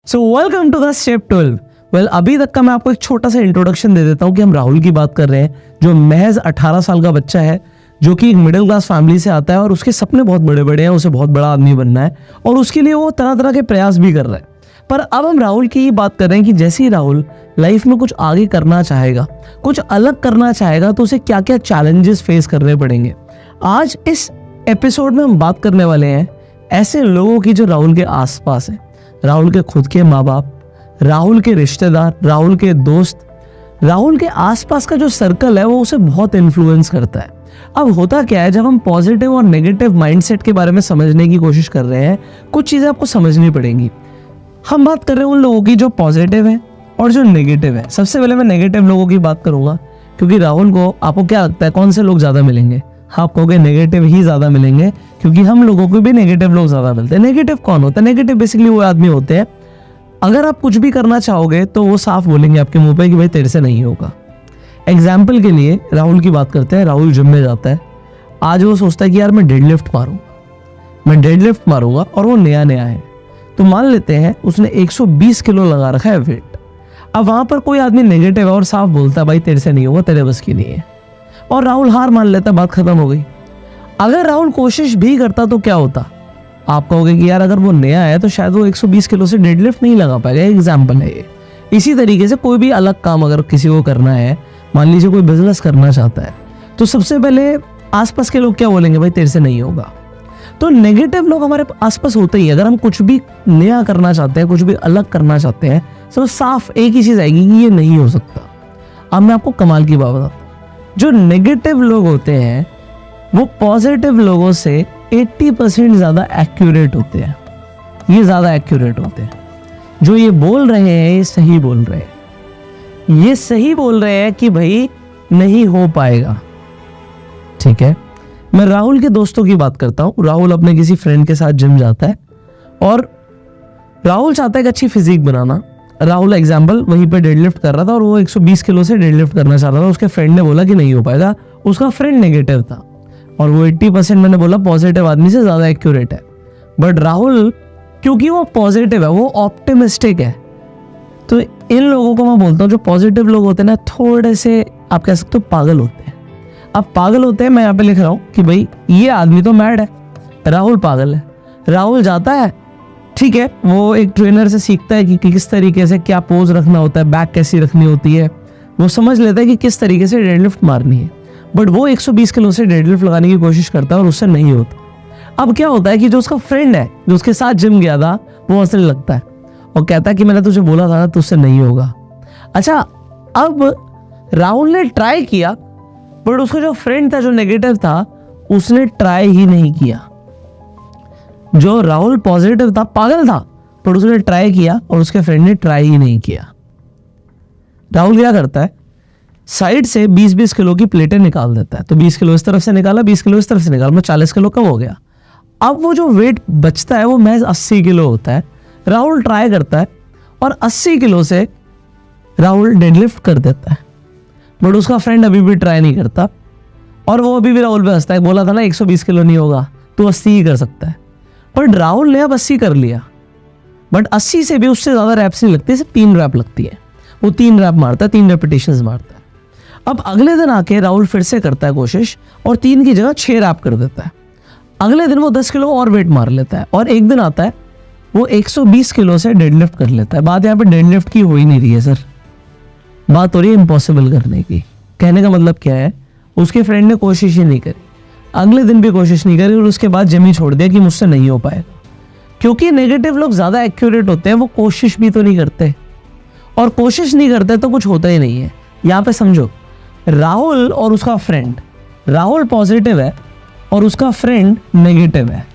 So welcome to the step 12। Well, अभी तक का मैं आपको एक छोटा सा इंट्रोडक्शन दे देता हूँ कि हम राहुल की बात कर रहे हैं, जो महज 18 साल का बच्चा है, जो कि एक मिडिल क्लास फैमिली से आता है और उसके सपने बहुत बड़े बड़े हैं, उसे बहुत बड़ा आदमी बनना है और उसके लिए वो तरह तरह के प्रयास भी कर रहा है। पर अब हम राहुल की ही बात कर रहे हैं कि जैसे ही राहुल लाइफ में कुछ आगे करना चाहेगा, कुछ अलग करना चाहेगा, तो उसे क्या क्या चैलेंजेस फेस करने पड़ेंगे। आज इस एपिसोड में हम बात करने वाले हैं ऐसे लोगों की जो राहुल के आसपास है, राहुल के खुद के माँ बाप, राहुल के रिश्तेदार, राहुल के दोस्त, राहुल के आसपास का जो सर्कल है वो उसे बहुत इन्फ्लुएंस करता है। अब होता क्या है, जब हम पॉजिटिव और नेगेटिव माइंडसेट के बारे में समझने की कोशिश कर रहे हैं, कुछ चीज़ें आपको समझनी पड़ेंगी। हम बात कर रहे हैं उन लोगों की जो पॉजिटिव है और जो नेगेटिव है। सबसे पहले मैं नेगेटिव लोगों की बात करूंगा, क्योंकि राहुल को, आपको क्या लगता है कौन से लोग ज़्यादा मिलेंगे? आप कहोगे नेगेटिव ही ज़्यादा मिलेंगे, क्योंकि हम लोगों को भी नेगेटिव लोग ज़्यादा मिलते हैं। नेगेटिव कौन होता है? नेगेटिव बेसिकली वो आदमी होते हैं, अगर आप कुछ भी करना चाहोगे तो वो साफ बोलेंगे आपके मुंह पे कि भाई तेरे से नहीं होगा। एग्जाम्पल के लिए राहुल की बात करते हैं। राहुल जिम में जाता है। आज वो सोचता है कि यार मैं डेडलिफ्ट मारूंगा और वो नया है, तो मान लेते हैं उसने 120 किलो लगा रखा है वेट। अब वहां पर कोई आदमी नेगेटिव है और साफ बोलता है भाई तेरे से नहीं होगा, तेरे बस की नहीं है, और राहुल हार मान लेता, बात खत्म हो गई। अगर राहुल कोशिश भी करता तो क्या होता? आप कहोगे कि यार अगर वो नया है तो शायद वो 120 किलो से डेडलिफ्ट नहीं लगा पाएगा। एग्जाम्पल है ये। इसी तरीके से कोई भी अलग काम अगर किसी को करना है, मान लीजिए कोई बिजनेस करना चाहता है, तो सबसे पहले आसपास के लोग क्या बोलेंगे? भाई तेरे से नहीं होगा। तो नेगेटिव लोग हमारे आसपास होते ही। अगर हम कुछ भी नया करना चाहते हैं, कुछ भी अलग करना चाहते हैं, तो साफ एक ही चीज आएगी कि ये नहीं हो सकता। अब मैं आपको कमाल की बात बताता हूं, जो नेगेटिव लोग होते हैं वो पॉजिटिव लोगों से 80% ज्यादा एक्यूरेट होते हैं। ये ज्यादा एक्यूरेट होते हैं। जो ये बोल रहे हैं ये सही बोल रहे हैं। ये सही बोल रहे हैं कि भाई नहीं हो पाएगा। ठीक है, मैं राहुल के दोस्तों की बात करता हूं। राहुल अपने किसी फ्रेंड के साथ जिम जाता है और राहुल चाहता है कि अच्छी फिजिक बनाना। राहुल एग्जाम्पल वहीं पे डेडलिफ्ट कर रहा था और वो 120 किलो से डेडलिफ्ट करना चाह रहा था। उसके फ्रेंड ने बोला कि नहीं हो पाएगा। उसका फ्रेंड नेगेटिव था और वो 80%, मैंने बोला, पॉजिटिव आदमी से ज्यादा एक्यूरेट है। बट राहुल, क्योंकि वो पॉजिटिव है, वो ऑप्टिमिस्टिक है, तो इन लोगों को मैं बोलता हूँ जो पॉजिटिव लोग होते हैं ना, थोड़े से आप कह सकते हो पागल होते हैं। अब पागल होते हैं, मैं यहाँ पे लिख रहा हूँ कि भाई ये आदमी तो मैड है, राहुल पागल है। राहुल जाता है, ठीक है, वो एक ट्रेनर से सीखता है कि किस तरीके से क्या पोज रखना होता है, बैक कैसी रखनी होती है, वो समझ लेता है कि किस तरीके से डेडलिफ्ट मारनी है। बट वो 120 किलो से डेडलिफ्ट लगाने की कोशिश करता है और उससे नहीं होता। अब क्या होता है कि जो उसका फ्रेंड है, जो उसके साथ जिम गया था, वो हंसने लगता है और कहता है कि मैंने तुझे बोला था ना, तुझसे नहीं होगा। अच्छा, अब राहुल ने ट्राई किया, बट उसका जो फ्रेंड था, जो नेगेटिव था, उसने ट्राई ही नहीं किया। जो राहुल पॉजिटिव था, पागल था, पर उसने ट्राई किया और उसके फ्रेंड ने ट्राई ही नहीं किया। राहुल क्या करता है, साइड से 20-20 किलो की प्लेटें निकाल देता है। तो 20 किलो इस तरफ से निकाला, 20 किलो इस तरफ से निकाला, 40 किलो कम हो गया। अब वो जो वेट बचता है वो महज 80 किलो होता है। राहुल ट्राई करता है और 80 किलो से राहुल डेडलिफ्ट कर देता है। बट उसका फ्रेंड अभी भी ट्राई नहीं करता और वो अभी भी राहुल पे हंसता है। बोला था ना 120 किलो नहीं होगा, तो 80 ही कर सकता है। बट राहुल ने अब 80 कर लिया, बट 80 से भी उससे ज्यादा रैप्स नहीं लगती, सिर्फ 3 रैप लगती है। वो 3 रैप मारता है, 3 रेपिटेशंस मारता है। अब अगले दिन आके राहुल फिर से करता है कोशिश और 3 की जगह 6 रैप कर देता है। अगले दिन वो 10 किलो और वेट मार लेता है और एक दिन आता है वो 120 किलो से डेडलिफ्ट कर लेता है। बात यहाँ पे डेडलिफ्ट की हो ही नहीं रही है सर, बात हो रही है इम्पॉसिबल करने की। कहने का मतलब क्या है, उसके फ्रेंड ने कोशिश ही नहीं करी, अगले दिन भी कोशिश नहीं करी और उसके बाद जिम ही छोड़ दिया कि मुझसे नहीं हो पाएगा। क्योंकि नेगेटिव लोग ज्यादा एक्यूरेट होते हैं, वो कोशिश भी तो नहीं करते, और कोशिश नहीं करते तो कुछ होता ही नहीं है। यहाँ पे समझो, राहुल और उसका फ्रेंड, राहुल पॉजिटिव है और उसका फ्रेंड नेगेटिव है।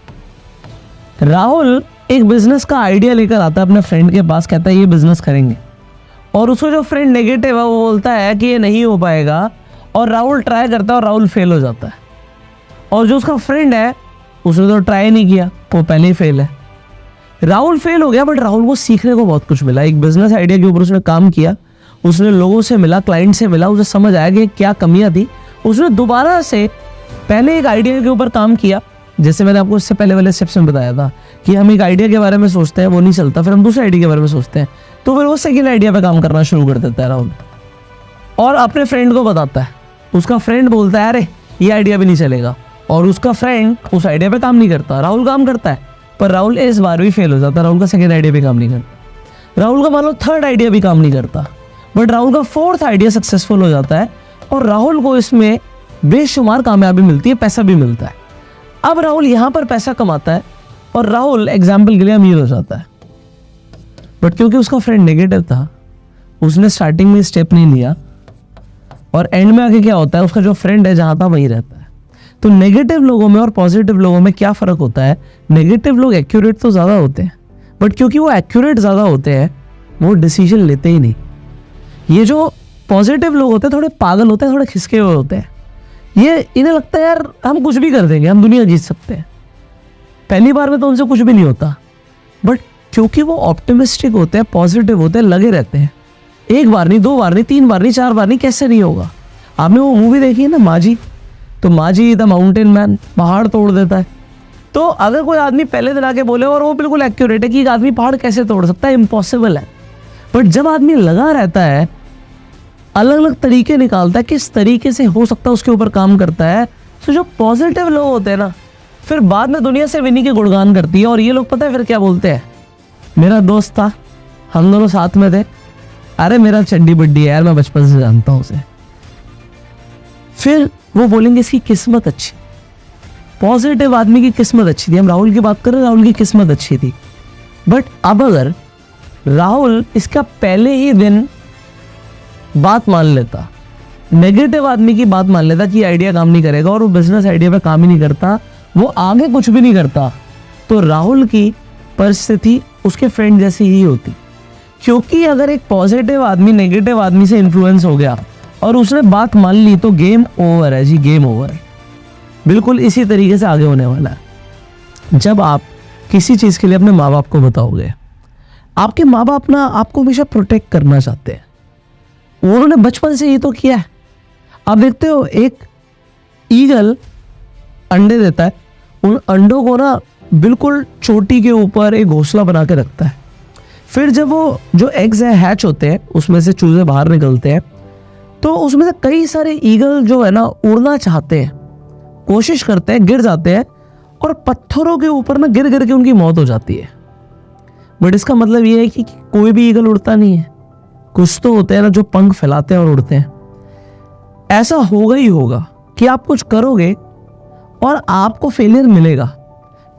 राहुल एक बिजनेस का आइडिया लेकर आता है अपने फ्रेंड के पास, कहता है ये बिजनेस करेंगे, और उसका जो फ्रेंड नेगेटिव है वो बोलता है कि ये नहीं हो पाएगा, और राहुल ट्राई करता है और राहुल फेल हो जाता है। और जो उसका फ्रेंड है उसने तो ट्राई नहीं किया, वो पहले ही फेल है। राहुल फेल हो गया, बट राहुल को सीखने को बहुत कुछ मिला। एक बिजनेस आइडिया के ऊपर उसने काम किया, उसने लोगों से मिला, क्लाइंट से मिला, उसे समझ आया कि क्या कमियां थी। उसने दोबारा से पहले एक आइडिया के ऊपर काम किया, जैसे मैंने आपको इससे पहले वाले स्टेप्स में बताया था कि हम एक आइडिया के बारे में सोचते हैं, वो नहीं चलता, फिर हम दूसरे आइडिया के बारे में सोचते हैं, तो फिर वो सेकंड आइडिया पे काम करना शुरू कर देता है राहुल, और अपने फ्रेंड को बताता है। उसका फ्रेंड बोलता है अरे ये आइडिया भी नहीं चलेगा, और उसका फ्रेंड उस आइडिया पे काम नहीं करता, राहुल काम करता है, पर राहुल इस बार भी फेल हो जाता है, राहुल का सेकंड आइडिया भी काम नहीं करता, राहुल का मान लो थर्ड आइडिया भी काम नहीं करता, बट राहुल का फोर्थ आइडिया सक्सेसफुल हो जाता है, और राहुल को इसमें बेशुमार कामयाबी मिलती है, पैसा भी मिलता है। अब राहुल यहाँ पर पैसा कमाता है, और राहुल एग्जाम्पल के लिए अमीर हो जाता है, बट क्योंकि उसका फ्रेंड नेगेटिव था, उसने स्टार्टिंग में स्टेप नहीं लिया, और एंड में आके क्या होता है, उसका जो फ्रेंड है जहाँ था वहीं रहता है। तो नेगेटिव लोगों में और पॉजिटिव लोगों में क्या फ़र्क होता है, नेगेटिव लोग एक्यूरेट तो ज़्यादा होते हैं, बट क्योंकि वो एक्यूरेट ज़्यादा होते हैं वो डिसीजन लेते ही नहीं। ये जो पॉजिटिव लोग होते हैं थोड़े पागल होते हैं, थोड़े खिसके हुए होते हैं, ये इन्हें लगता है यार हम कुछ भी कर देंगे, हम दुनिया जीत सकते हैं, पहली बार में तो उनसे कुछ भी नहीं होता, बट क्योंकि वो ऑप्टिमिस्टिक होते हैं, पॉजिटिव होते हैं, लगे रहते हैं, एक बार नहीं, दो बार नहीं, तीन बार नहीं, चार बार नहीं, कैसे नहीं होगा। आपने वो मूवी देखी है ना माजी, तो माजी द माउंटेन मैन पहाड़ तोड़ देता है। तो अगर कोई आदमी पहले दिन आके बोले और वो बिल्कुल एक्यूरेट है कि एक आदमी पहाड़ कैसे तोड़ सकता है, इम्पॉसिबल है, बट जब आदमी लगा रहता है, अलग अलग तरीके निकालता है, किस तरीके से हो सकता है उसके ऊपर काम करता है, तो जो पॉजिटिव लोग होते हैं ना, फिर बाद में दुनिया से विनी के गुणगान करती है। और ये लोग पता है फिर क्या बोलते हैं, मेरा दोस्त था, हम दोनों साथ में थे, अरे मेरा चड्डी बड्डी है यार, मैं बचपन से जानता हूँ उसे। फिर वो बोलेंगे इसकी किस्मत अच्छी, पॉजिटिव आदमी की किस्मत अच्छी थी। हम राहुल की बात करें, राहुल की किस्मत अच्छी थी, बट अब अगर राहुल इसका पहले ही दिन बात मान लेता, नेगेटिव आदमी की बात मान लेता कि आइडिया काम नहीं करेगा, और वो बिजनेस आइडिया पे काम ही नहीं करता, वो आगे कुछ भी नहीं करता, तो राहुल की परिस्थिति उसके फ्रेंड जैसी ही होती। क्योंकि अगर एक पॉजिटिव आदमी नेगेटिव आदमी से इन्फ्लुएंस हो गया और उसने बात मान ली, तो गेम ओवर है जी, गेम ओवर है। बिल्कुल इसी तरीके से आगे होने वाला है। जब आप किसी चीज़ के लिए अपने माँ बाप को बताओगे, आपके माँ बाप ना आपको हमेशा प्रोटेक्ट करना चाहते हैं, उन्होंने बचपन से ये तो किया है। आप देखते हो एक ईगल अंडे देता है, उन अंडों को ना बिल्कुल चोटी के ऊपर एक घोंसला बना के रखता है, फिर जब वो जो एग्स है हैच होते हैं, उसमें से चूजे बाहर निकलते हैं, तो उसमें से कई सारे ईगल जो है ना उड़ना चाहते हैं, कोशिश करते हैं, गिर जाते हैं, और पत्थरों के ऊपर ना गिर गिर के उनकी मौत हो जाती है। बट इसका मतलब ये है कि कोई भी ईगल उड़ता नहीं है, कुछ तो होते हैं ना जो पंख फैलाते हैं और उड़ते हैं। ऐसा होगा ही होगा कि आप कुछ करोगे और आपको फेलियर मिलेगा।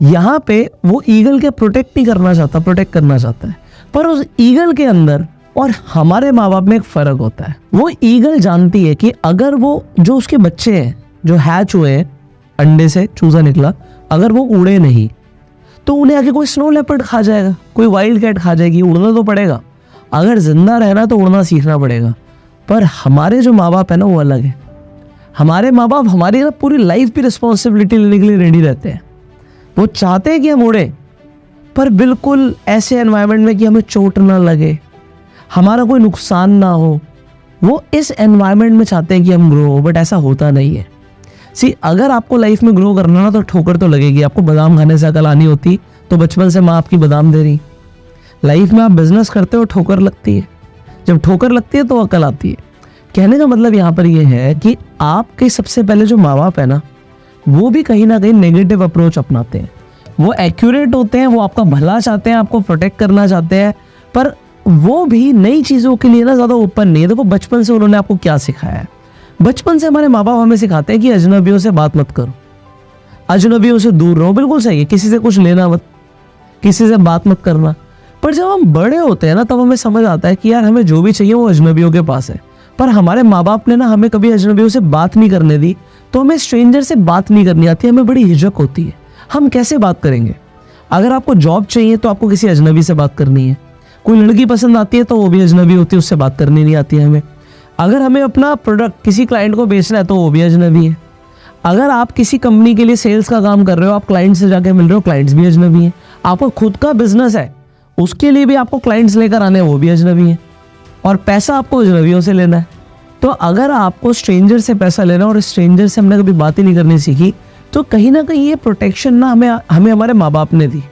यहाँ पे वो ईगल के प्रोटेक्ट नहीं करना चाहता, प्रोटेक्ट करना चाहता है, पर उस ईगल के अंदर और हमारे माँ बाप में एक फ़र्क होता है। वो ईगल जानती है कि अगर वो जो उसके बच्चे हैं जो हैच हुए हैं, अंडे से चूजा निकला, अगर वो उड़े नहीं तो उन्हें आगे कोई स्नो लेपर्ड खा जाएगा, कोई वाइल्ड कैट खा जाएगी, उड़ना तो पड़ेगा। अगर जिंदा रहना तो उड़ना सीखना पड़ेगा। पर हमारे जो माँ बाप है ना वो अलग है। हमारे माँ बाप हमारी ना पूरी लाइफ की रिस्पॉन्सिबिलिटी लेने के लिए रेडी रहते हैं। वो चाहते हैं कि हम उड़े, पर बिल्कुल ऐसे एनवायरनमेंट में कि हमें चोट ना लगे, हमारा कोई नुकसान ना हो। वो इस एनवायरनमेंट में चाहते हैं कि हम ग्रो हो, बट ऐसा होता नहीं है। अगर आपको लाइफ में ग्रो करना ना तो ठोकर तो लगेगी। आपको बादाम खाने से अकल आनी होती तो बचपन से माँ आपकी बादाम दे रही। लाइफ में आप बिजनेस करते हो, ठोकर लगती है, जब ठोकर लगती है तो अकल आती है। कहने का मतलब यहाँ पर ये है कि आपके सबसे पहले जो माँ बाप है ना वो भी कहीं ना कहीं नेगेटिव अप्रोच अपनाते हैं। वो एक्यूरेट होते हैं, वो आपका भला चाहते हैं, आपको प्रोटेक्ट करना चाहते हैं, पर वो भी नई चीज़ों के लिए ना ज़्यादा ओपन नहीं है। देखो बचपन से उन्होंने आपको क्या सिखाया है। बचपन से हमारे माँ बाप हमें सिखाते हैं कि अजनबियों से बात मत करो, अजनबियों से दूर रहो। बिल्कुल सही है, किसी से कुछ लेना मत, किसी से बात मत करना। पर जब हम बड़े होते हैं ना तब हमें समझ आता है कि यार हमें जो भी चाहिए वो अजनबियों के पास है। पर हमारे माँ बाप ने ना हमें कभी अजनबियों से बात नहीं करने दी, तो हमें स्ट्रेंजर से बात नहीं करनी आती, हमें बड़ी हिचक होती है। हम कैसे बात करेंगे? अगर आपको जॉब चाहिए तो आपको किसी अजनबी से बात करनी है। कोई लड़की पसंद आती है तो वो भी अजनबी होती है, उससे बात करनी नहीं आती है हमें। अगर हमें अपना प्रोडक्ट किसी क्लाइंट को बेचना है तो वो भी अजनबी है। अगर आप किसी कंपनी के लिए सेल्स का काम कर रहे हो, आप क्लाइंट से जाके मिल रहे हो, क्लाइंट्स भी अजनबी हैं। आपको खुद का बिजनेस है, उसके लिए भी आपको क्लाइंट्स लेकर आने हैं, वो भी अजनबी हैं। और पैसा आपको अजनबियों से लेना है। तो अगर आपको स्ट्रेंजर से पैसा लेना और स्ट्रेंजर से हमने कभी बात ही नहीं करनी सीखी, तो कहीं ना कहीं ये प्रोटेक्शन ना हमें हमारे माँ बाप ने दी।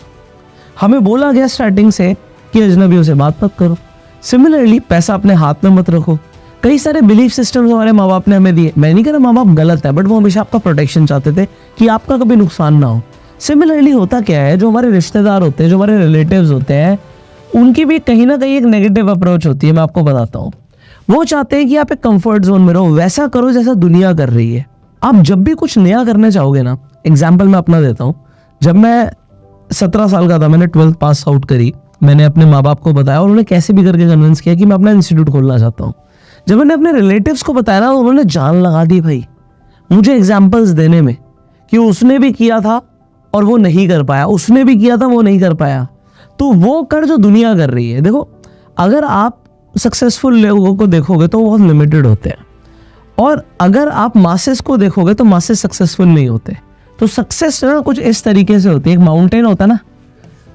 हमें बोला गया स्टार्टिंग से कि अजनबियों से बात मत करो। सिमिलरली पैसा अपने हाथ में मत रखो। कई सारे बिलीफ सिस्टम्स हमारे माँ बाप ने हमें दिए। मैं नहीं कह रहा माँ बाप गलत है, बट वो हमेशा आपका प्रोटेक्शन चाहते थे कि आपका कभी नुकसान ना हो। सिमिलरली होता क्या है, जो हमारे रिश्तेदार होते हैं, जो हमारे रिलेटिव्स होते हैं, उनकी भी कहीं ना कहीं एक नेगेटिव अप्रोच होती है। मैं आपको बताता हूँ, वो चाहते हैं कि आप एक कंफर्ट जोन में रहो, वैसा करो जैसा दुनिया कर रही है। आप जब भी कुछ नया करना चाहोगे ना, एग्जाम्पल मैं अपना देता हूँ, जब मैं 17 साल का था, मैंने 12th पास आउट करी। मैंने अपने माँ बाप को बताया और उन्होंने कैसे भी करके कन्विंस किया कि मैं अपना इंस्टीट्यूट खोलना चाहता हूँ। जब मैंने अपने रिलेटिव्स को बताया ना, उन्होंने जान लगा दी भाई मुझे एग्जाम्पल्स देने में कि उसने भी किया था और वो नहीं कर पाया, उसने भी किया था वो नहीं कर पाया, तो वो कर जो दुनिया कर रही है। देखो, अगर आप सक्सेसफुल लोगों को देखोगे तो वो बहुत लिमिटेड होते हैं, और अगर आप मासेस को देखोगे तो मासेस सक्सेसफुल नहीं होते। तो सक्सेस ना कुछ इस तरीके से होती है, एक माउंटेन होता है ना,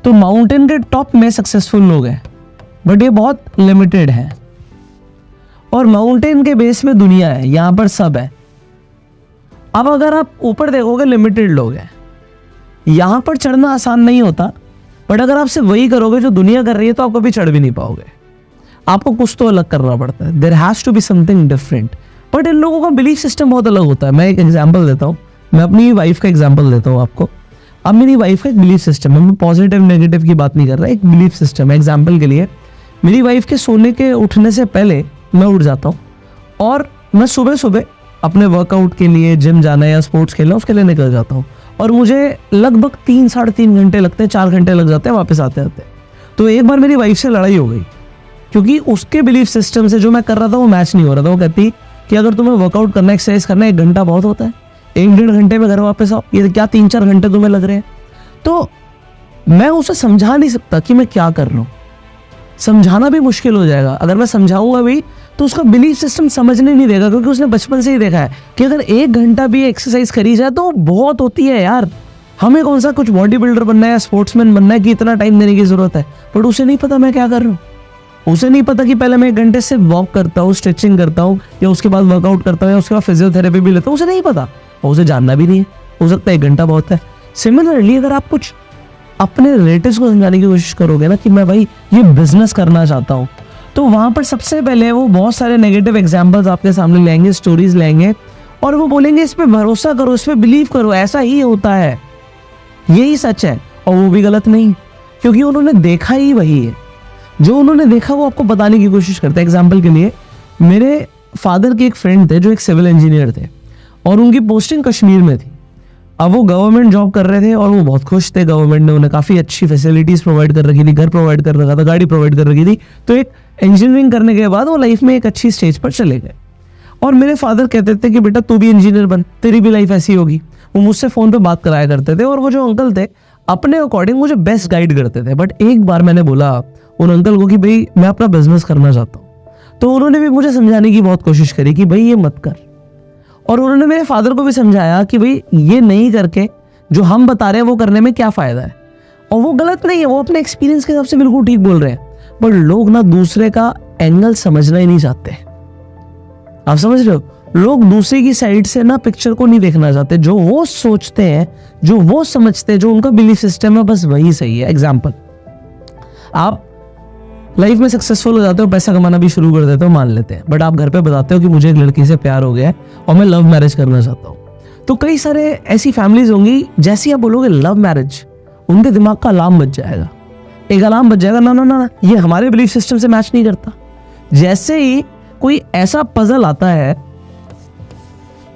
तो माउंटेन के टॉप में सक्सेसफुल लोग हैं, बट ये बहुत लिमिटेड है। और माउंटेन के बेस में दुनिया है, यहां पर सब है। अब अगर आप ऊपर देखोगे, लिमिटेड लोग हैं, यहां पर चढ़ना आसान नहीं होता, बट अगर आप सिर्फ वही करोगे जो दुनिया कर रही है तो आप कभी चढ़ भी नहीं पाओगे। आपको कुछ तो अलग करना पड़ता है, there has to be something different. But इन लोगों का बिलीफ सिस्टम बहुत अलग होता है। मैं एक एग्जाम्पल देता हूँ, मैं अपनी वाइफ का एग्जाम्पल देता हूँ आपको। अब मेरी वाइफ का एक बिलीफ सिस्टम है, मैं पॉजिटिव नेगेटिव की बात नहीं कर रहा, एक बिलीफ सिस्टम है। एग्जाम्पल के लिए, मेरी वाइफ के सोने के उठने से पहले मैं उठ जाता हूँ और मैं सुबह सुबह अपने वर्कआउट के लिए, जिम जाना या स्पोर्ट्स खेलना, उसके लिए निकल जाता हूँ। और मुझे लगभग 3-3.5 घंटे लगते हैं, 4 घंटे लग जाते हैं वापस आते आते। तो एक बार मेरी वाइफ से लड़ाई हो गई, क्योंकि उसके बिलीफ सिस्टम से जो मैं कर रहा था वो मैच नहीं हो रहा था। वो कहती कि अगर तुम्हें वर्कआउट करना, एक्सरसाइज करना, 1 घंटा बहुत होता है, 1-1.5 घंटे में घर वापस आओ, ये क्या 3-4 घंटे तुम्हें लग रहे हैं। तो मैं उसे समझा नहीं सकता कि मैं क्या कर रहा हूँ, समझाना भी मुश्किल हो जाएगा। अगर मैं समझाऊंगा भी तो उसका बिलीफ सिस्टम समझने नहीं देगा, क्योंकि उसने बचपन से ही देखा है कि अगर 1 घंटा भी एक्सरसाइज करी जाए तो बहुत होती है यार। हमें कौन सा कुछ बॉडी बिल्डर बनना है या स्पोर्ट्समैन बनना है कि इतना टाइम देने की जरूरत है, बट उसे नहीं पता मैं क्या कर रहा हूँ। उसे नहीं पता कि पहले मैं 1 घंटे से वॉक करता हूँ, स्ट्रेचिंग करता हूँ, या उसके बाद वर्कआउट करता हूँ, या उसके बाद फिजियोथेरेपी भी लेता हूँ। उसे नहीं पता, और उसे जानना भी नहीं है। हो सकता है 1 घंटा बहुत है। सिमिलरली अगर आप कुछ अपने रिलेटिव्स को समझाने की कोशिश करोगे ना कि मैं भाई ये बिजनेस करना चाहता हूँ, तो वहां पर सबसे पहले वो बहुत सारे नेगेटिव एग्जांपल्स आपके सामने लाएंगे, स्टोरीज लाएंगे, और वो बोलेंगे इस पे भरोसा करो, इस पे बिलीव करो, ऐसा ही होता है, यही सच है। और वो भी गलत नहीं, क्योंकि उन्होंने देखा ही वही है। जो उन्होंने देखा वो आपको बताने की कोशिश करते हैं। एग्जाम्पल के लिए, मेरे फादर के एक फ्रेंड थे जो एक सिविल इंजीनियर थे, और उनकी पोस्टिंग कश्मीर में थी। अब वो गवर्नमेंट जॉब कर रहे थे और वो बहुत खुश थे। गवर्नमेंट ने उन्हें काफ़ी अच्छी फैसिलिटीज़ प्रोवाइड कर रखी थी, घर प्रोवाइड कर रखा था, गाड़ी प्रोवाइड कर रखी थी। तो एक इंजीनियरिंग करने के बाद वो लाइफ में एक अच्छी स्टेज पर चले गए। और मेरे फादर कहते थे कि बेटा तू भी इंजीनियर बन, तेरी भी लाइफ ऐसी होगी। वो मुझसे फ़ोन पे बात कराया करते थे, और वो जो अंकल थे अपने अकॉर्डिंग मुझे बेस्ट गाइड करते थे। बट एक बार मैंने बोला उन अंकल को कि भाई मैं अपना बिजनेस करना चाहता हूँ, तो उन्होंने भी मुझे समझाने की बहुत कोशिश करी कि भाई ये मत कर। और उन्होंने मेरे फादर को भी समझाया कि भाई ये नहीं करके जो हम बता रहे हैं वो करने में क्या फ़ायदा है। और वो गलत नहीं है, वो अपने एक्सपीरियंस के हिसाब से बिल्कुल ठीक बोल रहे हैं। पर लोग ना दूसरे का एंगल समझना ही नहीं चाहते। आप समझ रहे हो, लोग दूसरे की साइड से ना पिक्चर को नहीं देखना चाहते। जो वो सोचते हैं, जो वो समझते हैं, जो उनका बिलीफ सिस्टम है, बस वही सही है। एग्जाम्पल, आप लाइफ में सक्सेसफुल हो जाते हो, पैसा कमाना भी शुरू कर देते हो, मान लेते हैं, बट आप घर पे बताते हो कि मुझे एक लड़की से प्यार हो गया है और मैं लव मैरिज करना चाहता हूँ। तो कई सारे ऐसी फैमिलीज होंगी, जैसे आप बोलोगे लव मैरिज, उनके दिमाग का अलार्म बज जाएगा, एक अलार्म बज जाएगा, ना ना ना, ये हमारे बिलीफ सिस्टम से मैच नहीं करता। जैसे ही कोई ऐसा पजल आता है,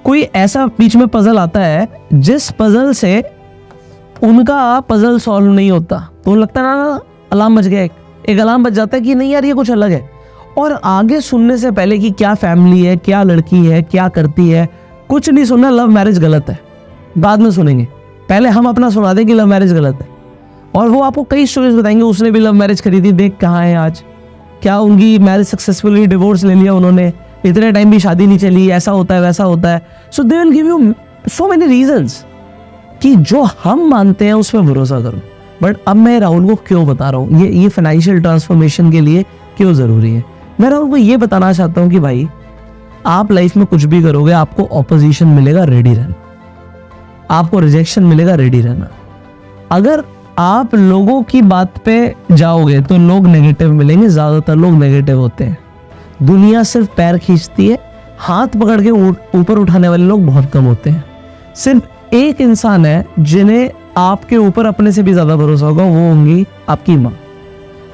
कोई ऐसा बीच में पजल आता है जिस पजल से उनका पजल सॉल्व नहीं होता, तो लगता है ना अलार्म बज गया, एक अलार्म बज जाता है कि नहीं यार ये कुछ अलग है। और आगे सुनने से पहले कि क्या फैमिली है, क्या लड़की है, क्या करती है, कुछ नहीं सुनना, लव मैरिज गलत है, बाद में सुनेंगे। पहले हम अपना सुना दें कि लव मैरिज गलत है, और वो आपको कई स्टोरीज बताएंगे, उसने भी लव मैरिज करी थी, देख कहाँ है आज, क्या उनकी मैरिज सक्सेसफुली, डिवोर्स ले लिया उन्होंने, इतने टाइम भी शादी नहीं चली, ऐसा होता है वैसा होता है। So they will give you so many reasons कि जो हम मानते हैं उस पर भरोसा करो। बट अब मैं राहुल को क्यों बता रहा हूँ ये फाइनेंशियल ट्रांसफॉर्मेशन के लिए क्यों ज़रूरी है। मैं राहुल को ये बताना चाहता हूँ कि भाई आप लाइफ में कुछ भी करोगे, आपको ऑपोजिशन मिलेगा, रेडी रहना, आपको रिजेक्शन मिलेगा, रेडी रहना। अगर आप लोगों की बात पे जाओगे तो लोग नेगेटिव मिलेंगे, ज्यादातर लोग नेगेटिव होते हैं। दुनिया सिर्फ पैर खींचती है, हाथ पकड़ के ऊपर उठाने वाले लोग बहुत कम होते हैं। सिर्फ एक इंसान है जिन्हें आपके ऊपर अपने से भी ज्यादा भरोसा होगा, वो होंगी आपकी माँ।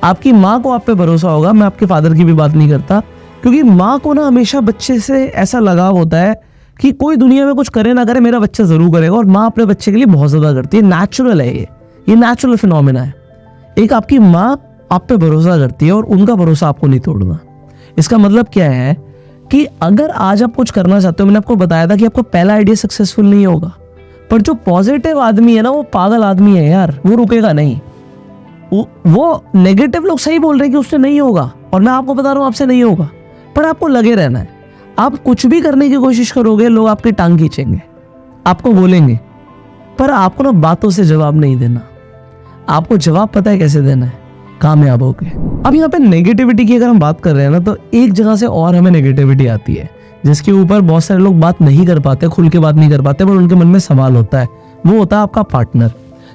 आपकी माँ को आप पे भरोसा होगा। मैं आपके फादर की भी बात नहीं करता, क्योंकि माँ को ना हमेशा बच्चे से ऐसा लगाव होता है कि कोई दुनिया में कुछ करे ना करे, मेरा बच्चा जरूर करेगा। और माँ अपने बच्चे के लिए बहुत ज्यादा करती है, नेचुरल है ये नेचुरल फिनोमेना है। एक आपकी माँ आप पे भरोसा करती है और उनका भरोसा आपको नहीं तोड़ना। इसका मतलब क्या है कि अगर आज आप कुछ करना चाहते हो, मैंने आपको बताया था कि आपका पहला आइडिया सक्सेसफुल नहीं होगा, पर जो पॉजिटिव आदमी है ना, वो पागल आदमी है यार, वो रुकेगा नहीं। वो नेगेटिव लोग सही बोल रहे हैं कि उससे नहीं होगा, और मैं आपको बता रहा हूँ आपसे नहीं होगा, पर आपको लगे रहना है। आप कुछ भी करने की कोशिश करोगे, लोग आपकी टांग खींचेंगे, आपको बोलेंगे, पर आपको ना बातों से जवाब नहीं देना। आपको जवाब पता है कैसे देना है, कामयाब होगे। अब यहाँ पे नेगेटिविटी की अगर हम बात कर रहे हैं ना, तो एक जगह से और हमें नेगेटिविटी आती है जिसके ऊपर बहुत सारे लोग बात नहीं कर पाते, खुल के बात नहीं कर पाते, पर उनके मन में सवाल होता है। वो होता है आपका पार्टनर।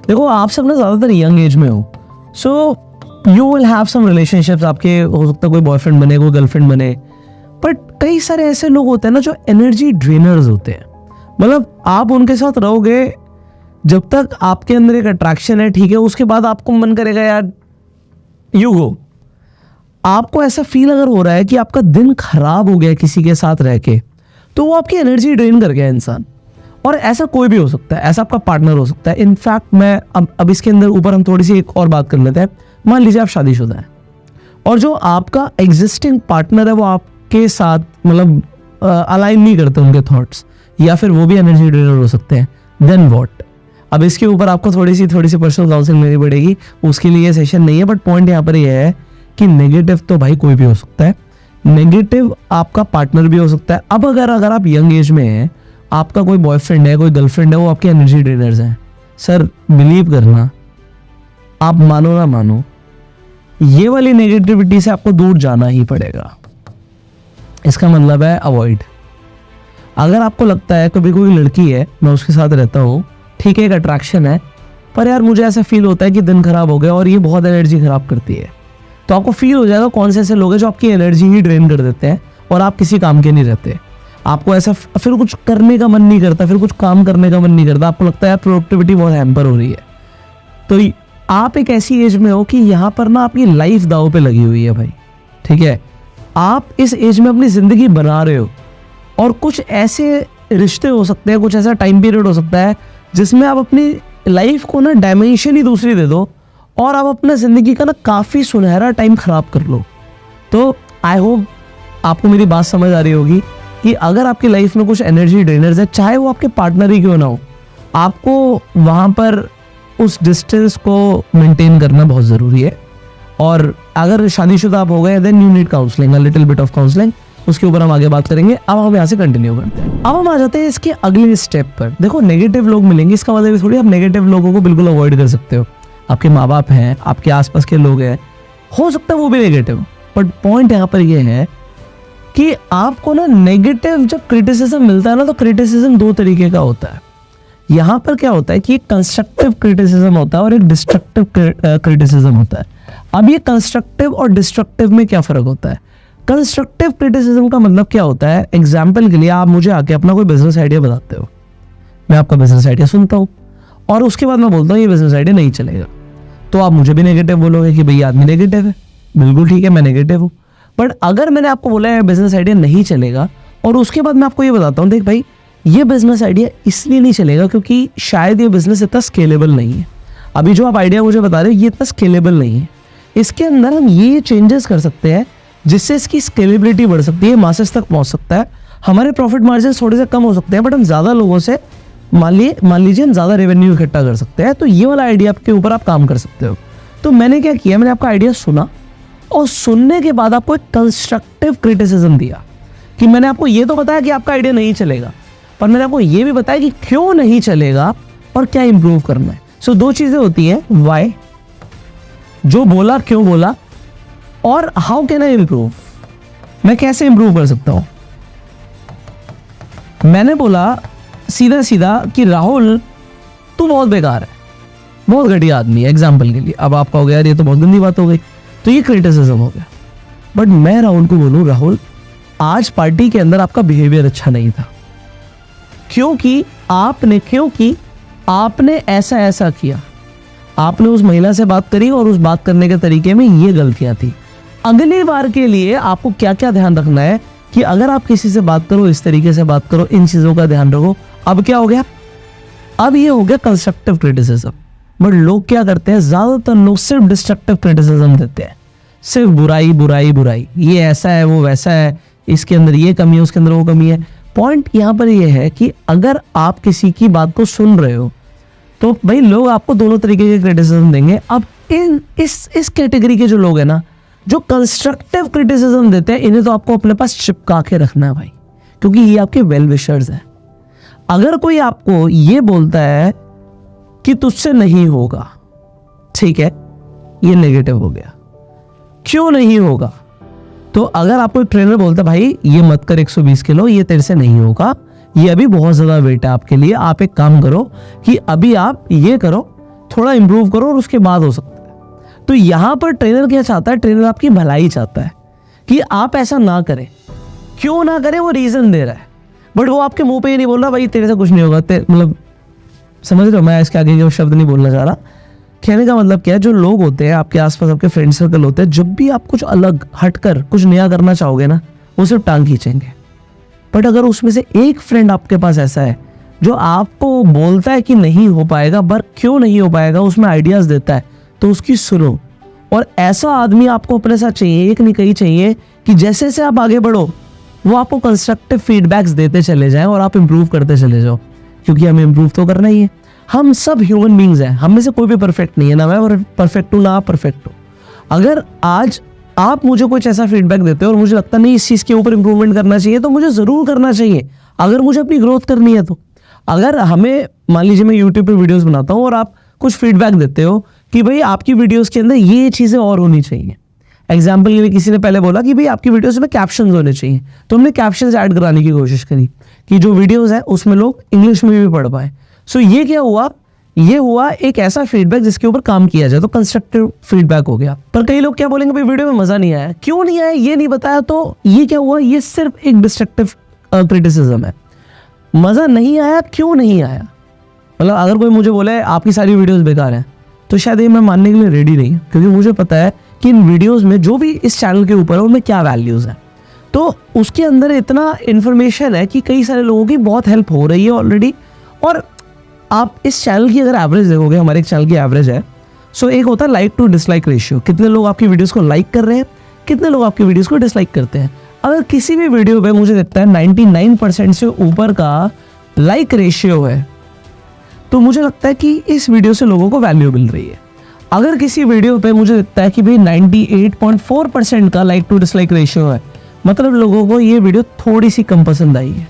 देखो, आप सब ना ज्यादातर यंग एज में हो, so you will have some relationships. आपके हो सकता है कोई बॉयफ्रेंड बने, कोई गर्लफ्रेंड बने, बट कई सारे ऐसे लोग होते हैं ना जो एनर्जी ड्रेनर्स होते हैं। मतलब आप उनके साथ रहोगे जब तक आपके अंदर एक अट्रैक्शन है, ठीक है, उसके बाद आपको मन करेगा यार यू गो। आपको ऐसा फील अगर हो रहा है कि आपका दिन खराब हो गया किसी के साथ रह के, तो वो आपकी एनर्जी ड्रेन कर गया इंसान। और ऐसा कोई भी हो सकता है, ऐसा आपका पार्टनर हो सकता है। इनफैक्ट मैं अब इसके अंदर ऊपर हम थोड़ी सी एक और बात कर लेते हैं। मान लीजिए आप शादीशुदा हैं और जो आपका एग्जिस्टिंग पार्टनर है वो आपके साथ मतलब अलाइन नहीं करते उनके थॉट्स, या फिर वो भी एनर्जी ड्रेनर हो सकते हैं। Then what? अब इसके ऊपर आपको थोड़ी सी पर्सनल काउंसलिंग लेनी पड़ेगी, उसके लिए सेशन नहीं है। बट पॉइंट यहाँ पर यह है कि नेगेटिव तो भाई कोई भी हो सकता है, नेगेटिव आपका पार्टनर भी हो सकता है। अब अगर आप यंग एज में हैं, आपका कोई बॉयफ्रेंड है, कोई गर्लफ्रेंड है, वो आपके एनर्जी ड्रेनर्स हैं, सर बिलीव करना, आप मानो ना मानो, ये वाली नेगेटिविटी से आपको दूर जाना ही पड़ेगा। इसका मतलब है अवॉइड। अगर आपको लगता है कभी कोई लड़की है, मैं उसके साथ रहता हूँ, ठीक है, एक अट्रैक्शन है, पर यार मुझे ऐसा फील होता है कि दिन खराब हो गया और ये बहुत एनर्जी खराब करती है, तो आपको फील हो जाएगा कौन से ऐसे लोग हैं जो आपकी एनर्जी ही ड्रेन कर देते हैं और आप किसी काम के नहीं रहते। आपको ऐसा फिर कुछ करने का मन नहीं करता, फिर कुछ काम करने का मन नहीं करता, आपको लगता है यार प्रोडक्टिविटी बहुत हैम्पर हो रही है। तो आप एक ऐसी एज में हो कि यहाँ पर ना आपकी लाइफ दाव पे लगी हुई है भाई, ठीक है। आप इस एज में अपनी जिंदगी बना रहे हो और कुछ ऐसे रिश्ते हो सकते हैं, कुछ ऐसा टाइम पीरियड हो सकता है जिसमें आप अपनी लाइफ को ना डायमेंशन ही दूसरी दे दो और आप अपना ज़िंदगी का ना काफ़ी सुनहरा टाइम ख़राब कर लो। तो आई होप आपको मेरी बात समझ आ रही होगी कि अगर आपकी लाइफ में कुछ एनर्जी ड्रेनर्स है, चाहे वो आपके पार्टनर ही क्यों ना हो, आपको वहाँ पर उस डिस्टेंस को मेंटेन करना बहुत ज़रूरी है। और अगर शादीशुदा आप हो गए, then you need counselling, a little bit of counselling. उसके ऊपर हम आगे बात करेंगे। अब हम यहाँ से कंटिन्यू करते हैं। अब हम आ जाते हैं इसके अगले स्टेप पर। देखो, नेगेटिव लोग मिलेंगे, इसका मतलब थोड़ी आप नेगेटिव लोगों को बिल्कुल अवॉइड कर सकते हो। आपके माँ बाप हैं, आपके आसपास के लोग हैं, हो सकता है वो भी नेगेटिव, बट पॉइंट यहाँ पर ये है कि आपको ना नेगेटिव जब क्रिटिसिज्म मिलता है ना, तो क्रिटिसिज्म दो तरीके का होता है। यहाँ पर क्या होता है कि एक कंस्ट्रक्टिव क्रिटिसिज्म होता है और एक डिस्ट्रक्टिव क्रिटिसिज्म होता है। अब ये कंस्ट्रक्टिव और डिस्ट्रक्टिव में क्या फ़र्क होता है? कंस्ट्रक्टिव क्रिटिसिज्म का मतलब क्या होता है? एग्जाम्पल के लिए आप मुझे आके अपना कोई बिजनेस आइडिया बताते हो, मैं आपका बिजनेस आइडिया सुनता हूँ और उसके बाद मैं बोलता हूँ ये बिजनेस आइडिया नहीं चलेगा, तो आप मुझे भी नेगेटिव बोलोगे कि भैया आदमी नेगेटिव है। बिल्कुल ठीक है, मैं नेगेटिव हूँ। बट अगर मैंने आपको बोला है बिजनेस आइडिया नहीं चलेगा और उसके बाद मैं आपको ये बताता हूँ, देख भाई ये बिजनेस आइडिया इसलिए नहीं चलेगा क्योंकि शायद ये बिजनेस इतना स्केलेबल नहीं है। अभी जो आप आइडिया मुझे बता रहे हो ये इतना स्केलेबल नहीं है, इसके अंदर हम ये चेंजेस कर सकते हैं जिससे इसकी स्केलेबिलिटी बढ़ सकती है, मासेस तक पहुंच सकता है, हमारे प्रॉफिट मार्जिन थोड़े से कम हो सकते हैं, बट हम ज़्यादा लोगों से मान लीजिए हम ज़्यादा रेवेन्यू इकट्ठा कर सकते हैं। तो ये वाला आइडिया के ऊपर आप काम कर सकते हो। तो मैंने क्या किया, मैंने आपका आइडिया सुना और सुनने के बाद आपको एक कंस्ट्रक्टिव क्रिटिसिज्म दिया कि मैंने आपको ये तो बताया कि आपका आइडिया नहीं चलेगा, पर मैंने आपको ये भी बताया कि क्यों नहीं चलेगा और क्या इंप्रूव करना है। सो दो चीज़ें होती हैं, वाई, जो बोला क्यों बोला, और हाउ कैन आई इंप्रूव, मैं कैसे इंप्रूव कर सकता हूं। मैंने बोला सीधा सीधा कि राहुल तू बहुत बेकार है, बहुत घटिया आदमी है एग्जाम्पल के लिए। अब आपका हो गया यार ये तो बहुत गंदी बात हो गई, तो ये क्रिटिसिज्म हो गया। बट मैं राहुल को बोलूं, राहुल आज पार्टी के अंदर आपका बिहेवियर अच्छा नहीं था, क्योंकि आपने ऐसा किया, आपने उस महिला से बात करी और उस बात करने के तरीके में ये गलतियां थी। अगली बार के लिए आपको क्या क्या ध्यान रखना है कि अगर आप किसी से बात करो इस तरीके से बात करो, इन चीजों का ध्यान रखो। अब क्या हो गया, अब ये हो गया कंस्ट्रक्टिव क्रिटिसिज्म। बट लोग क्या करते हैं, ज्यादातर लोग सिर्फ डिस्ट्रक्टिव क्रिटिसिज्म देते हैं, सिर्फ बुराई बुराई बुराई, ये ऐसा है वो वैसा है, इसके अंदर ये कमी है उसके अंदर वो कमी है। पॉइंट यहाँ पर ये है कि अगर आप किसी की बात को सुन रहे हो तो भाई लोग आपको दोनों तरीके के क्रिटिसिज्म देंगे। अब इस कैटेगरी के जो लोग हैं ना, जो कंस्ट्रक्टिव क्रिटिसिज्म देते हैं, इन्हें तो आपको अपने पास चिपका के रखना है भाई, क्योंकि ये आपके वेल विशर्स हैं। अगर कोई आपको ये बोलता है कि तुझसे नहीं होगा, ठीक है, ये नेगेटिव हो गया। क्यों नहीं होगा, तो अगर आपको ट्रेनर बोलता है भाई ये मत कर 120 किलो, ये तेरे से नहीं होगा, ये अभी बहुत ज्यादा वेट है आपके लिए, आप एक काम करो कि अभी आप ये करो, थोड़ा इंप्रूव करो और उसके बाद हो सकता है। तो यहां पर ट्रेनर क्या चाहता है, ट्रेनर आपकी भलाई चाहता है कि आप ऐसा ना करें। क्यों ना करें वो रीजन दे रहा है, बट वो आपके मुंह पे ये नहीं बोल रहा भाई तेरे से कुछ नहीं होगा, मतलब समझ रहे हो, मैं इसके आगे शब्द नहीं बोलना चाह रहा। कहने का मतलब क्या है, जो लोग होते हैं आपके आसपास, आपके फ्रेंड सर्कल होते हैं, जब भी आप कुछ अलग हटकर कुछ नया करना चाहोगे ना, वो सिर्फ टांग खींचेंगे। बट अगर उसमें से एक फ्रेंड आपके पास ऐसा है जो आपको बोलता है कि नहीं हो पाएगा, पर क्यों नहीं हो पाएगा उसमें आइडियाज देता है, तो उसकी सुनो। और ऐसा आदमी आपको अपने साथ चाहिए, एक नहीं कहीं चाहिए, कि जैसे जैसे आप आगे बढ़ो वो आपको कंस्ट्रक्टिव फीडबैक्स देते चले जाएं और आप इंप्रूव करते चले जाओ, क्योंकि हमें इंप्रूव तो करना ही है। हम सब ह्यूमन बींग्स हैं, हम में से कोई भी परफेक्ट नहीं है, ना मैं परफेक्ट हूँ ना आप परफेक्ट हो। अगर आज आप मुझे कुछ ऐसा फीडबैक देते हो और मुझे लगता नहीं इस चीज़ के ऊपर इंप्रूवमेंट करना चाहिए, तो मुझे ज़रूर करना चाहिए, अगर मुझे अपनी ग्रोथ करनी है तो। अगर हमें, मान लीजिए मैं यूट्यूब पे वीडियोस बनाता हूँ और आप कुछ फीडबैक देते हो कि भाई आपकी वीडियोस के अंदर ये चीज़ें और होनी चाहिए। एग्जाम्पल के लिए किसी ने पहले बोला कि भाई आपकी वीडियोस में कैप्शंस होने चाहिए, तो हमने कैप्शंस ऐड कराने की कोशिश करी कि जो वीडियोस है उसमें लोग इंग्लिश में भी पढ़ पाए। सो ये क्या हुआ, ये हुआ एक ऐसा फीडबैक जिसके ऊपर काम किया जाए, तो कंस्ट्रक्टिव फीडबैक हो गया। पर कई लोग क्या बोलेंगे, भाई वीडियो में मजा नहीं आया, क्यों नहीं आया ये नहीं बताया, तो ये क्या हुआ, ये सिर्फ एक डिस्ट्रक्टिव क्रिटिसिज्म है। मजा नहीं आया, क्यों नहीं आया, मतलब अगर कोई मुझे बोले आपकी सारी वीडियोस बेकार हैं, तो शायद ये मैं मानने के लिए रेडी नहीं हूँ, क्योंकि मुझे पता है कि इन वीडियोस में जो भी इस चैनल के ऊपर है उनमें क्या वैल्यूज है, तो उसके अंदर इतना इन्फॉर्मेशन है कि कई सारे लोगों की बहुत हेल्प हो रही है ऑलरेडी। और आप इस चैनल की अगर एवरेज देखोगे, हमारे एक चैनल की एवरेज है, सो एक होता है लाइक टू डिसलाइक रेशियो, कितने लोग आपकी वीडियोस को लाइक कर रहे हैं, कितने लोग आपकी वीडियोस को डिसलाइक करते हैं। अगर किसी भी वीडियो पे मुझे लगता है 99% से ऊपर का लाइक रेशियो है, तो मुझे लगता है कि इस वीडियो से लोगों को वैल्यू मिल रही है। अगर किसी वीडियो पे मुझे लगता है कि भाई 98.4% का लाइक टू डिसलाइक रेशियो है, मतलब लोगों को ये वीडियो थोड़ी सी कम पसंद आई है।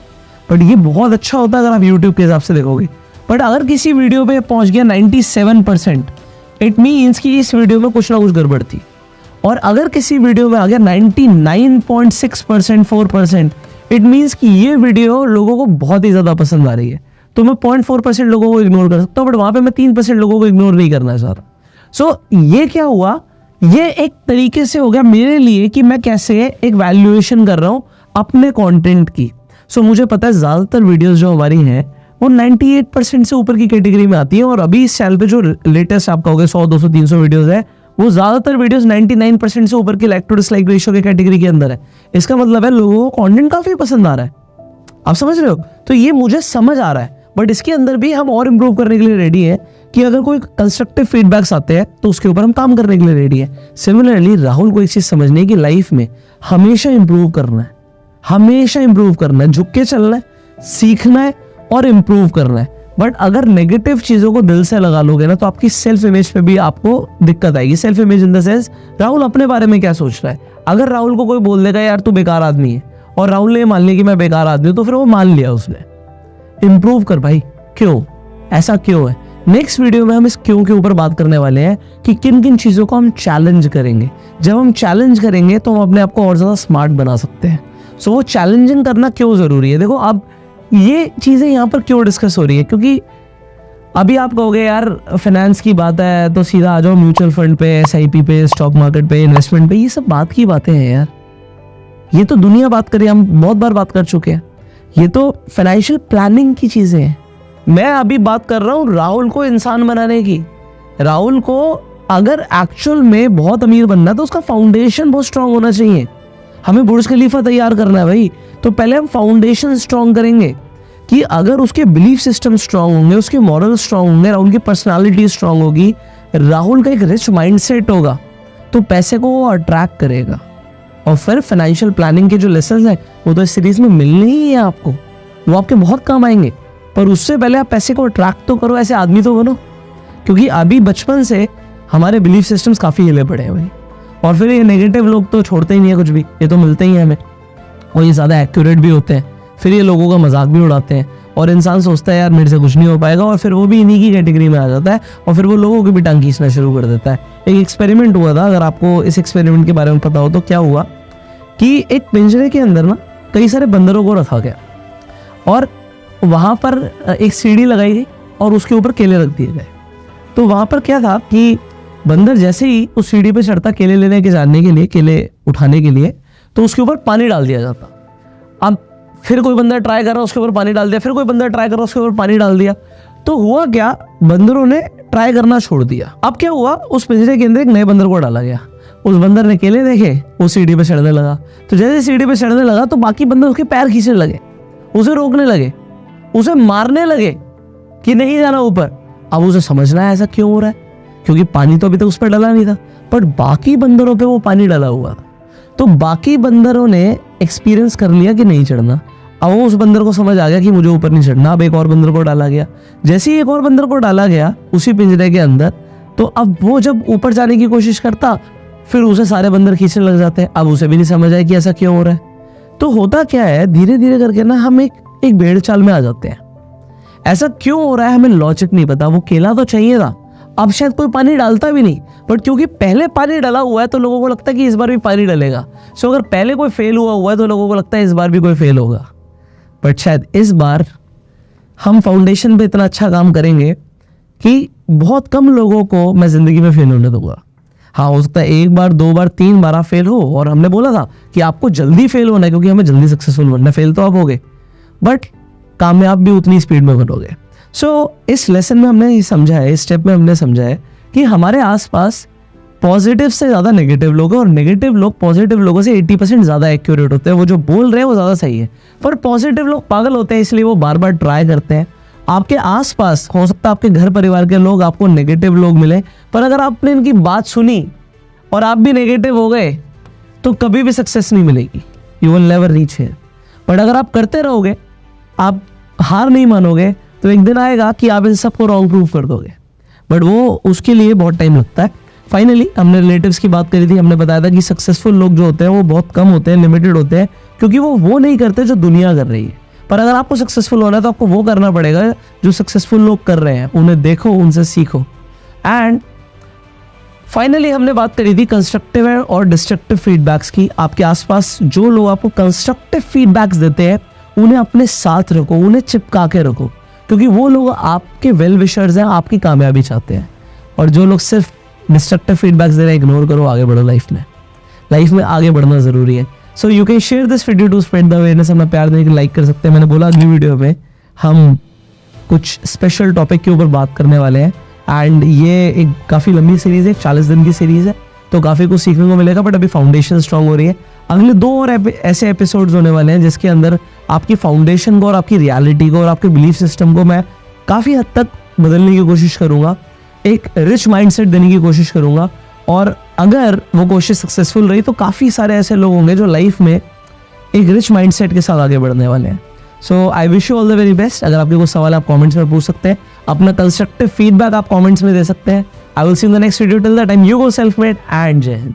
बट ये बहुत अच्छा होता है अगर आप यूट्यूब के हिसाब से देखोगे। बट अगर किसी वीडियो पे पहुंच गया 97%, इट मीन्स कि इस वीडियो में कुछ ना कुछ गड़बड़ थी। और अगर किसी वीडियो में आ गया 99.6%, 4%, इट मीन्स कि ये वीडियो लोगों को बहुत ही ज़्यादा पसंद आ रही है। तो मैं 0.4% लोगों को इग्नोर कर सकता हूँ, बट वहाँ पे मैं 3% लोगों को इग्नोर नहीं करना चाहता। सो ये क्या हुआ, ये एक तरीके से हो गया मेरे लिए कि मैं कैसे एक वैल्यूएशन कर रहा हूँ अपने कंटेंट की। सो मुझे पता है ज़्यादातर वीडियोस जो हमारी हैं वो 98% से ऊपर की कैटेगरी में आती है। और अभी इस चैनल पे जो लेटेस्ट आपका हो गया 100, 200, 300 वीडियोस है, वो ज़्यादातर वीडियोस 99% से ऊपर की लाइक टू डिसलाइक रेशियो की कैटेगरी के अंदर है। इसका मतलब है लोगों को कंटेंट काफ़ी पसंद आ रहा है। आप समझ रहे हो, तो ये मुझे समझ आ रहा है। बट इसके अंदर भी हम और इम्प्रूव करने के लिए रेडी है कि अगर कोई कंस्ट्रक्टिव फीडबैक्स आते हैं तो उसके ऊपर हम काम करने के लिए रेडी है। सिमिलरली राहुल को एक चीज़ समझनी है कि लाइफ में हमेशा इम्प्रूव करना है, हमेशा इम्प्रूव करना है, झुक के चलना है, सीखना है और इम्प्रूव करना है। बट अगर नेगेटिव चीज़ों को दिल से लगा लोगे ना, तो आपकी सेल्फ इमेज पे भी आपको दिक्कत आएगी। Self image in the sense Rahul अपने बारे में क्या सोच रहा है। अगर राहुल को कोई बोल देगा यार तू बेकार आदमी है, और राहुल ने मान लिया कि मैं बेकार आदमी हूँ, तो फिर वो मान लिया उसने। इम्प्रूव कर भाई, क्यों, ऐसा क्यों है। नेक्स्ट वीडियो में हम इस क्यों के ऊपर बात करने वाले हैं कि किन किन चीज़ों को हम चैलेंज करेंगे। जब हम चैलेंज करेंगे तो हम अपने आप को और ज़्यादा स्मार्ट बना सकते हैं। सो वो चैलेंजिंग करना क्यों ज़रूरी है। देखो अब ये चीज़ें यहाँ पर क्यों डिस्कस हो रही है, क्योंकि अभी आप कहोगे यार फाइनेंस की बात है तो सीधा आ जाओ म्यूचुअल फंड पे, SIP पे, स्टॉक मार्केट पे, इन्वेस्टमेंट पे, ये सब बात की बातें हैं यार। ये तो दुनिया बात करी, हम बहुत बार बात कर चुके हैं। ये तो फाइनेंशियल प्लानिंग की चीजें हैं। मैं अभी बात कर रहा हूँ राहुल को इंसान बनाने की। राहुल को अगर एक्चुअल में बहुत अमीर बनना है तो उसका फाउंडेशन बहुत स्ट्रांग होना चाहिए। हमें बुर्ज खलीफा तैयार करना है भाई, तो पहले हम फाउंडेशन स्ट्रांग करेंगे कि अगर उसके बिलीफ सिस्टम स्ट्रांग होंगे, उसके मॉरल स्ट्रांग होंगे, राहुल की पर्सनालिटी स्ट्रांग होगी, राहुल का एक रिच माइंडसेट होगा, तो पैसे को वो अट्रैक्ट करेगा। और फिर फाइनेंशियल प्लानिंग के जो लेसन है वो तो इस सीरीज में मिलने ही है आपको, वो आपके बहुत काम आएंगे। पर उससे पहले आप पैसे को अट्रैक्ट तो करो, ऐसे आदमी तो बनो, क्योंकि अभी बचपन से हमारे बिलीफ सिस्टम्स काफ़ी हिले पड़े हैं भाई। और फिर ये नेगेटिव लोग तो छोड़ते ही नहीं है कुछ भी, ये तो मिलते ही हैं हमें, और ये ज़्यादा एक्यूरेट भी होते हैं। फिर ये लोगों का मजाक भी उड़ाते हैं और इंसान सोचता है यार मेरे से कुछ नहीं हो पाएगा, और फिर वो भी इन्हीं की कैटेगरी में आ जाता है और फिर वो लोगों की भी टांग खींचना शुरू कर देता है। एक एक्सपेरिमेंट हुआ था, अगर आपको इस एक्सपेरिमेंट के बारे में पता हो तो क्या हुआ कि एक पिंजरे के अंदर ना कई सारे बंदरों को रखा गया और वहाँ पर एक सीढ़ी लगाई गई और उसके ऊपर केले रख दिए गए। तो वहाँ पर क्या था कि बंदर जैसे ही उस सीढ़ी पे चढ़ता केले लेने के जाने के लिए, केले उठाने के लिए, तो उसके ऊपर पानी डाल दिया जाता। अब फिर कोई बंदर ट्राई कर रहा, उसके ऊपर पानी डाल दिया, फिर कोई बंदर ट्राई कर रहा, उसके ऊपर पानी डाल दिया। तो हुआ क्या, बंदरों ने ट्राई करना छोड़ दिया। अब क्या हुआ, उस पिंजरे के अंदर एक नए बंदर को डाला गया। उस बंदर ने केले देखे, वो सीढ़ी पे चढ़ने लगा। तो जैसे सीढ़ी पे चढ़ने लगा तो बाकी बंदर उसके पैर खींचने लगे, उसे रोकने लगे, उसे मारने लगे कि नहीं जाना ऊपर। अब उसे समझना है ऐसा क्यों हो रहा है, क्योंकि पानी तो अभी तक उस पर डला नहीं था, पर बाकी बंदरों पे वो पानी डला हुआ था। तो बाकी बंदरों ने एक्सपीरियंस कर लिया कि नहीं चढ़ना। अब वो उस बंदर को समझ आ गया कि मुझे ऊपर नहीं चढ़ना। अब एक और बंदर को डाला गया। जैसे ही एक और बंदर को डाला गया उसी पिंजरे के अंदर, तो अब वो जब ऊपर जाने की कोशिश करता फिर उसे सारे बंदर खींचने लग जाते हैं। अब उसे भी नहीं समझ आया कि ऐसा क्यों हो रहा है। तो होता क्या है, धीरे धीरे करके ना हम एक भेड़ चाल में आ जाते हैं। ऐसा क्यों हो रहा है हमें लॉजिक नहीं पता। वो केला तो चाहिए था, अब शायद कोई पानी डालता भी नहीं, बट क्योंकि पहले पानी डाला हुआ है तो लोगों को लगता है कि इस बार भी पानी डालेगा। सो अगर पहले कोई फेल हुआ है तो लोगों को लगता है इस बार भी कोई फेल होगा। बट शायद इस बार हम फाउंडेशन पे इतना अच्छा काम करेंगे कि बहुत कम लोगों को मैं जिंदगी में फेल होने दूंगा। हाँ, हो सकता है एक बार, दो बार, तीन बार आप फेल हो, और हमने बोला था कि आपको जल्दी फेल होना है क्योंकि हमें जल्दी सक्सेसफुल बनना है। फेल तो आप होगे बट कामयाब भी उतनी स्पीड में बनोगे। सो इस लेसन में हमने ये समझा है, इस स्टेप में हमने समझा है कि हमारे आसपास पॉजिटिव से ज़्यादा नेगेटिव लोग हैं और नेगेटिव लोग पॉजिटिव लोगों से 80% ज़्यादा एक्यूरेट होते हैं। वो जो बोल रहे हैं वो ज़्यादा सही है, पर पॉजिटिव लोग पागल होते हैं, इसलिए वो बार बार ट्राई करते हैं। आपके आसपास हो सकता है आपके घर परिवार के लोग आपको नेगेटिव लोग मिले, पर अगर आपने इनकी बात सुनी और आप भी नेगेटिव हो गए तो कभी भी सक्सेस नहीं मिलेगी। You will never reach here. But अगर आप करते रहोगे, आप हार नहीं मानोगे, तो एक दिन आएगा कि आप इन सबको रॉन्ग प्रूव कर दोगे। बट वो उसके लिए बहुत टाइम लगता है। फाइनली हमने रिलेटिव्स की बात करी थी, हमने बताया था कि सक्सेसफुल लोग जो होते हैं वो बहुत कम होते हैं, लिमिटेड होते हैं, क्योंकि वो नहीं करते जो दुनिया कर रही है। पर अगर आपको सक्सेसफुल होना है तो आपको वो करना पड़ेगा जो सक्सेसफुल लोग कर रहे हैं, उन्हें देखो, उनसे सीखो। एंड फाइनली हमने बात करी थी कंस्ट्रक्टिव और डिस्ट्रक्टिव फीडबैक्स की। आपके आसपास जो लोग आपको कंस्ट्रक्टिव फीडबैक्स देते हैं उन्हें अपने साथ रखो, उन्हें चिपका के रखो, क्योंकि वो लोग आपके वेल विशर्स हैं, आपकी कामयाबी चाहते हैं। और जो लोग सिर्फ डिस्ट्रक्टिव फीडबैक्स दे रहे हैं, इग्नोर करो, आगे बढ़ो। लाइफ में आगे बढ़ना जरूरी है। So you can share this video to spread the awareness. अपना प्यार देने के लाइक कर सकते हैं। मैंने बोला अगली वीडियो में हम कुछ स्पेशल टॉपिक के ऊपर बात करने वाले हैं, एंड ये एक काफ़ी लंबी सीरीज़ है, 40 दिन की सीरीज़ है, तो काफ़ी कुछ सीखने को मिलेगा। बट अभी फाउंडेशन स्ट्रांग हो रही है। अगले 2 और ऐसे एपिसोड्स होने वाले हैं जिसके अंदर आपकी फाउंडेशन को और आपकी रियलिटी को और आपके बिलीफ सिस्टम को मैं काफ़ी हद तक बदलने की कोशिश करूँगा, एक रिच माइंडसेट देने की कोशिश करूँगा। और अगर वो कोशिश सक्सेसफुल रही तो काफ़ी सारे ऐसे लोग होंगे जो लाइफ में एक रिच माइंडसेट के साथ आगे बढ़ने वाले हैं। So I wish you all the very best. अगर आपके कोई सवाल आप कमेंट्स में पूछ सकते हैं, अपना कंस्ट्रक्टिव फीडबैक आप कमेंट्स में दे सकते हैं। I will see in the next video. Till that time, you go self made and जय हिंद।